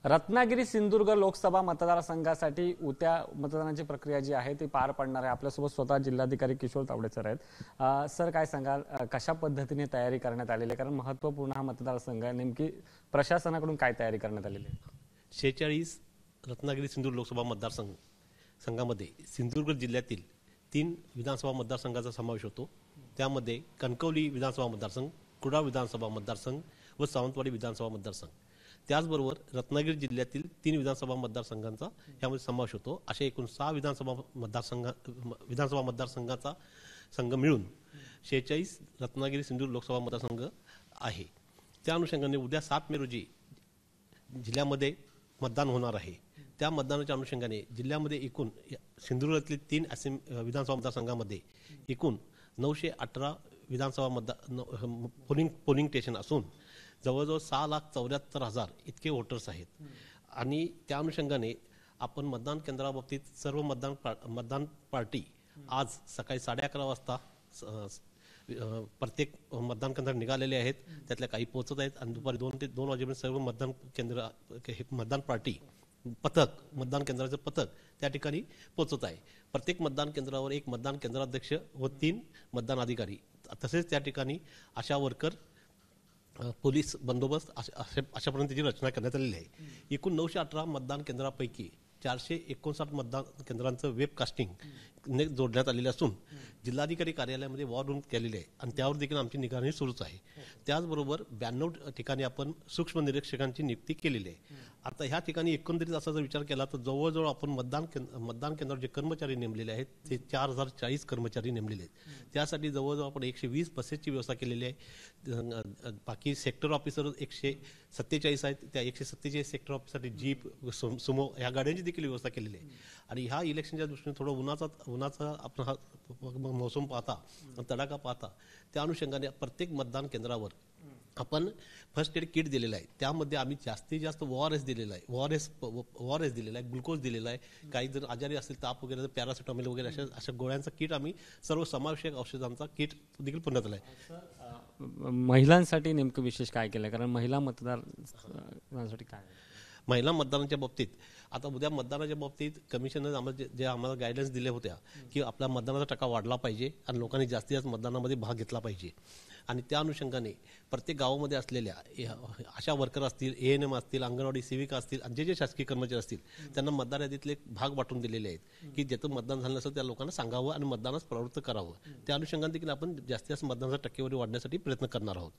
रत्नागिरी सिंधुदुर्ग लोकसभा मतदारसंघासाठी उद्या मतदानाची प्रक्रिया जी आहे ती पार पडणार आहे। आपल्यासोबत स्वतः जिल्हाधिकारी किशोर तावडे सर आहेत। सर काय सांगाल, कशा पद्धतीने तयारी करण्यात आलेली आहे? कारण महत्त्वपूर्ण हा मतदारसंघ आहे, नेमकी प्रशासनाकडून काय तयारी करण्यात आलेली आहे? 46 रत्नागिरी सिंधुदुर्ग लोकसभा मतदारसंघामध्ये सिंधुदुर्ग जिल्ह्यातील 3 विधानसभा मतदारसंघाचा समावेश होतो। त्यामध्ये कणकवली विधानसभा मतदारसंघ, कुडाळ विधानसभा मतदारसंघ व सावंतवाडी विधानसभा मतदारसंघ, त्याचबरोबर रत्नागिरी जिल्ह्यातील 3 विधानसभा मतदारसंघांचा यामध्ये समावेश होतो। असे एकूण 6 विधानसभा मतदारसंघाचा संघ मिळून 46 रत्नागिरी सिंधुदुर्ग लोकसभा मतदारसंघ आहे। त्या अनुषंगाने उद्या 7 मे रोजी जिल्ह्यामध्ये मतदान होणार आहे। त्या मतदानाच्या अनुषंगाने जिल्ह्यामध्ये एकूण सिंधुदुर्गातील 3 विधानसभा मतदारसंघामध्ये एकूण 918 विधानसभा पोलिंग स्टेशन असून जवळजवळ 6,74,000 इतके वोटर्स आहेत। आणि त्या अनुषंगाने आपण मतदान केंद्राबाबतीत सर्व मतदान पार्टी आज सकाळी 11:30 वाजता प्रत्येक मतदान केंद्रात निघालेले आहेत। त्यातल्या काही पोहोचत आहेत आणि दुपारी 2 ते 2 वाजेपर्यंत सर्व मतदान पार्टी मतदान केंद्राचे पथक त्या ठिकाणी पोहोचत आहे। प्रत्येक मतदान केंद्रावर एक मतदान केंद्राध्यक्ष व 3 मतदान अधिकारी, तसेच त्या ठिकाणी आशा वर्कर, पोलीस बंदोबस्त अशापर्यंत त्याची रचना करण्यात आलेली आहे। एकूण 918 मतदान केंद्रापैकी 459 मतदान केंद्रांचं वेबकास्टिंग जोडण्यात आलेले असून जिल्हाधिकारी कार्यालयामध्ये वॉर रूम केलेले आहे आणि त्यावर देखील आमची निगराणी सुरूच आहे। त्याचबरोबर 92 ठिकाणी आपण सूक्ष्म निरीक्षकांची नियुक्ती केलेली आहे। आता ह्या ठिकाणी एकंदरीत असा जर विचार केला तर जवळजवळ आपण मतदान केंद्रावर जे कर्मचारी नेमलेले आहेत ते 4040 कर्मचारी नेमलेले आहेत। त्यासाठी जवळजवळ आपण 120 बसेसची व्यवस्था केलेली आहे। बाकी सेक्टर ऑफिसर 147 आहेत, त्या 147 सेक्टर ऑफिसरसाठी जीप, सुमो ह्या गाड्यांची देखील व्यवस्था केलेली आहे। आणि ह्या इलेक्शनच्या दृष्टीने थोडं उन्हाचा आपण हा मौसम पाहता, तडाखा पाहता, त्या अनुषंगाने प्रत्येक मतदान केंद्रावर आपण फर्स्ट एड किट दिलेलं आहे। त्यामध्ये आम्ही जास्तीत जास्त ORS दिलेला आहे, ORS दिलेला आहे, ग्लुकोज दिलेला आहे। काही जर आजारी असतील, ताप वगैरे, पॅरासिटामॉल वगैरे अशा गोळ्यांचा किट, आम्ही सर्व समावेशक औषधांचा किट देखील पुण्यात आला आहे। महिलांसाठी नेमकं विशेष काय केलं? कारण महिला मतदारांसाठी काय, महिला मतदानाच्या बाबतीत आता उद्या मतदानाच्या बाबतीत कमिशनने आम्हाला गायडन्स दिले होत्या की आपला मतदानाचा टक्का वाढला पाहिजे आणि लोकांनी जास्तीत जास्त मतदानामध्ये भाग घेतला पाहिजे। आणि त्या अनुषंगाने प्रत्येक गावामध्ये असलेल्या आशा वर्कर असतील, ANM असतील, अंगणवाडी सेविका असतील आणि जे शासकीय कर्मचारी असतील त्यांना मतदार यादीतले भाग वाटून दिलेले आहेत की ज्याचं मतदान झालं नसेल त्या लोकांना सांगावं आणि मतदानास प्रवृत्त करावं। त्या अनुषंगाने देखील आपण जास्तीत जास्त मतदानाचा टक्केवारी वाढण्यासाठी प्रयत्न करणार आहोत।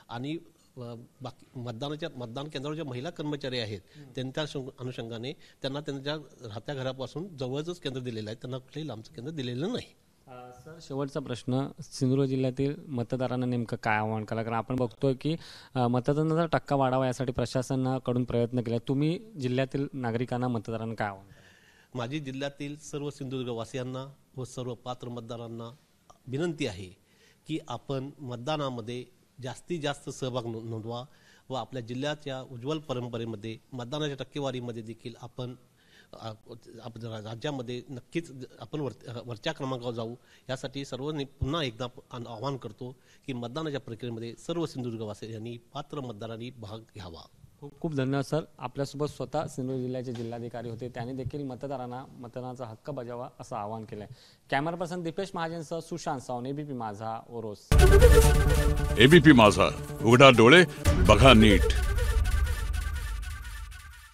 आणि बाकी मतदान केंद्रावर ज्या महिला कर्मचारी आहेत त्यांच्या अनुषंगाने त्यांना त्यांच्या राहत्या घरापासून जवळच केंद्र दिलेलं आहे, त्यांना कुठलंही लांबचं केंद्र दिलेलं नाही। सर, शेवटचा प्रश्न, सिंधुदुर्ग जिल्ह्यातील मतदारांना नेमकं काय आव्हान करा? कारण आपण बघतोय की मतदानाचा टक्का वाढावा यासाठी प्रशासनाकडून प्रयत्न केले, तुम्ही जिल्ह्यातील नागरिकांना, मतदारांना काय आव्हान करा? माझी जिल्ह्यातील सर्व सिंधुदुर्गवासियांना व सर्व पात्र मतदारांना विनंती आहे की आपण मतदानामध्ये जास्तीत जास्त सहभाग नोंदवा व आपल्या जिल्ह्याच्या उज्ज्वल परंपरेमध्ये मतदानाच्या टक्केवारीमध्ये देखील आपण राज्यामध्ये नक्कीच आपण वरच्या क्रमांकावर जाऊ। यासाठी सर्वांनी पुन्हा एकदा आवाहन करतो की मतदानाच्या प्रक्रियेमध्ये सर्व सिंधुदुर्गवासियांनी, पात्र मतदारांनी भाग घ्यावा। खूप खूप धन्यवाद सर। आपल्यासोबत स्वतः सिंधुदुर्ग जिल्ह्याचे जिल्हाधिकारी होते, त्यांनी देखील मतदारांना मतदानाचा हक्क बजावा असं आवाहन केलंय। कॅमेरा पर्सन दीपेश महाजनसह सुशांत सावंत, ABP माझा, ओरोस। ABP माझा, उघडा डोळे बघा नीट।